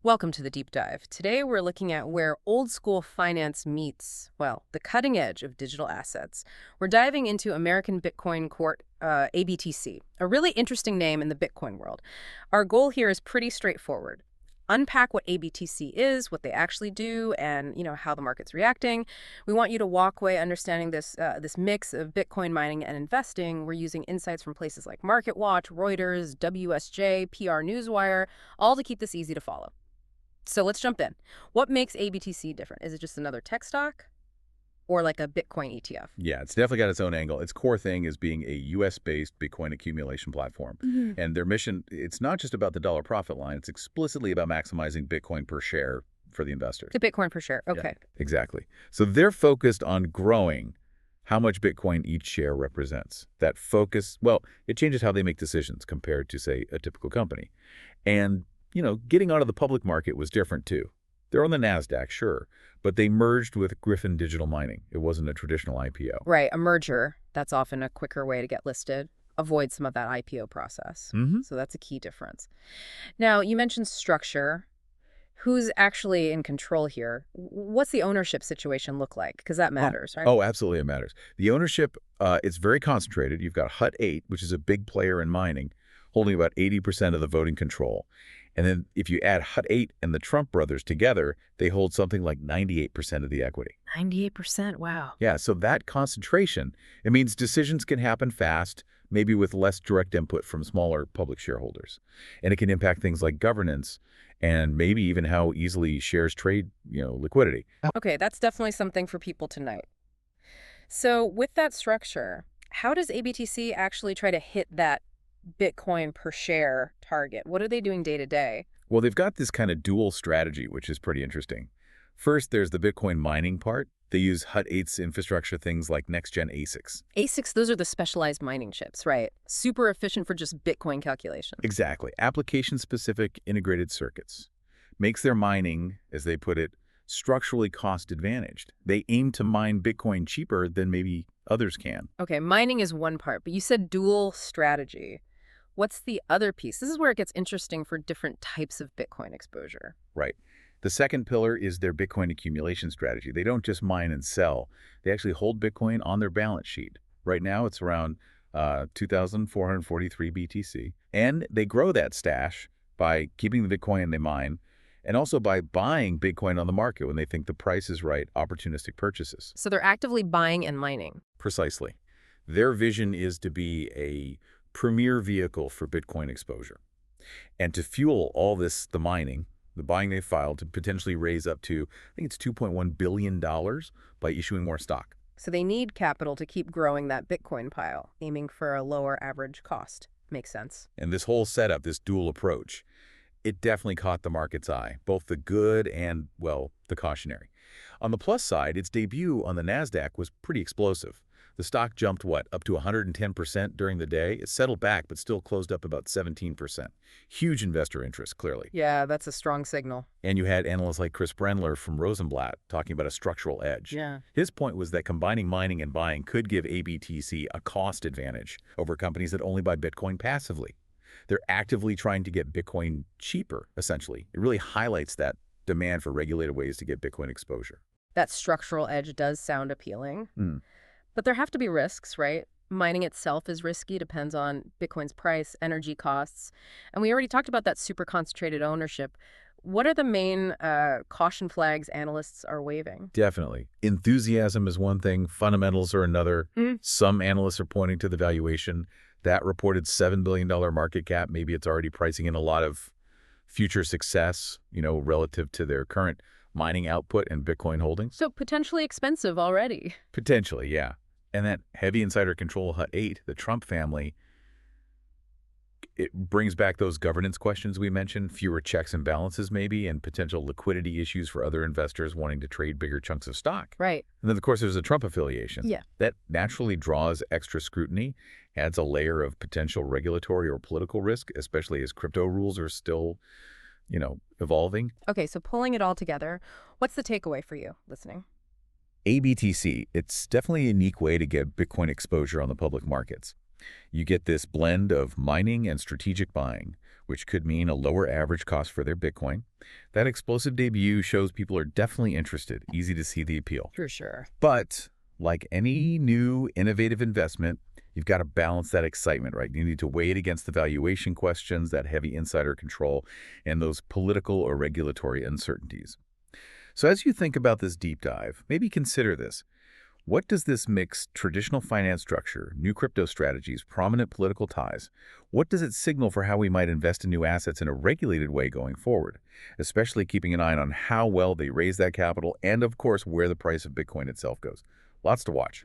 Welcome to the deep dive. Today we're looking at where old school finance meets, well, the cutting edge of digital assets. We're diving into American Bitcoin Corp, ABTC, a really interesting name in the Bitcoin world. Our goal here is pretty straightforward. Unpack what ABTC is, what they actually do, and how the market's reacting. We want you to walk away understanding this mix of Bitcoin mining and investing. We're using insights from places like MarketWatch, Reuters, WSJ, PR Newswire, all to keep this easy to follow. So let's jump in. What makes ABTC different? Is it just another tech stock or like a Bitcoin ETF? Yeah, it's definitely got its own angle. Its core thing is being a U.S.-based Bitcoin accumulation platform. And their mission, it's not just about the dollar profit line. It's explicitly about maximizing Bitcoin per share for the investor. The Bitcoin per share. Okay. Yeah, exactly. So they're focused on growing how much Bitcoin each share represents. That focus, well, it changes how they make decisions compared to, say, a typical company. And getting onto the public market was different too. They're on the Nasdaq, sure, but they merged with Gryphon Digital Mining. It wasn't a traditional IPO. Right, a merger. That's often a quicker way to get listed. Avoid some of that IPO process. So that's a key difference. Now, you mentioned structure. Who's actually in control here? What's the ownership situation look like? Because that matters, right? Oh, absolutely it matters. The ownership, it's very concentrated. You've got Hut 8, which is a big player in mining, holding about 80% of the voting control. And then if you add Hut 8 and the Trump brothers together, they hold something like 98% of the equity. 98%, wow. Yeah, so that concentration, it means decisions can happen fast, maybe with less direct input from smaller public shareholders. And it can impact things like governance and maybe even how easily shares trade, liquidity. Okay, that's definitely something for people to note. So with that structure, how does ABTC actually try to hit that Bitcoin per share target? What are they doing day to day? Well, they've got this kind of dual strategy, which is pretty interesting. First, there's the Bitcoin mining part. They use Hut 8's infrastructure, things like next-gen ASICs. ASICs, those are the specialized mining chips, right? Super efficient for just Bitcoin calculation. Exactly. Application-specific integrated circuits. Makes their mining, as they put it, structurally cost-advantaged. They aim to mine Bitcoin cheaper than maybe others can. Okay, mining is one part, but you said dual strategy. What's the other piece? This is where it gets interesting for different types of Bitcoin exposure. Right. The second pillar is their Bitcoin accumulation strategy. They don't just mine and sell. They actually hold Bitcoin on their balance sheet. Right now, it's around 2,443 BTC. And they grow that stash by keeping the Bitcoin they mine and also by buying Bitcoin on the market when they think the price is right, opportunistic purchases. So they're actively buying and mining. Precisely. Their vision is to be a premier vehicle for Bitcoin exposure. And to fuel all this, the mining, the buying they filed to potentially raise up to, I think it's $2.1 billion by issuing more stock. So they need capital to keep growing that Bitcoin pile, aiming for a lower average cost. Makes sense. And this whole setup, this dual approach, it definitely caught the market's eye, both the good and, well, the cautionary. On the plus side, its debut on the Nasdaq was pretty explosive. The stock jumped, up to 110% during the day. It settled back, but still closed up about 17%. Huge investor interest, clearly. Yeah, that's a strong signal. And you had analysts like Chris Brendler from Rosenblatt talking about a structural edge. Yeah. His point was that combining mining and buying could give ABTC a cost advantage over companies that only buy Bitcoin passively. They're actively trying to get Bitcoin cheaper, essentially. It really highlights that demand for regulated ways to get Bitcoin exposure. That structural edge does sound appealing. But there have to be risks, right? Mining itself is risky, depends on Bitcoin's price, energy costs. And we already talked about that super concentrated ownership. What are the main caution flags analysts are waving? Definitely. Enthusiasm is one thing. Fundamentals are another. Some analysts are pointing to the valuation. That reported $7 billion market cap. Maybe it's already pricing in a lot of future success, relative to their current mining output and Bitcoin holdings. So potentially expensive already. Potentially, yeah. And that heavy insider control Hut 8, the Trump family, it brings back those governance questions we mentioned, fewer checks and balances maybe, and potential liquidity issues for other investors wanting to trade bigger chunks of stock. Right. And then, of course, there's a Trump affiliation. Yeah. That naturally draws extra scrutiny, adds a layer of potential regulatory or political risk, especially as crypto rules are still, evolving. Okay, so pulling it all together, what's the takeaway for you listening? ABTC, it's definitely a unique way to get Bitcoin exposure on the public markets. You get this blend of mining and strategic buying, which could mean a lower average cost for their Bitcoin. That explosive debut shows people are definitely interested, easy to see the appeal. For sure. But like any new innovative investment, you've got to balance that excitement, right? You need to weigh it against the valuation questions, that heavy insider control, and those political or regulatory uncertainties. So as you think about this deep dive, maybe consider this. What does this mix traditional finance structure, new crypto strategies, prominent political ties, what does it signal for how we might invest in new assets in a regulated way going forward, especially keeping an eye on how well they raise that capital and, of course, where the price of Bitcoin itself goes? Lots to watch.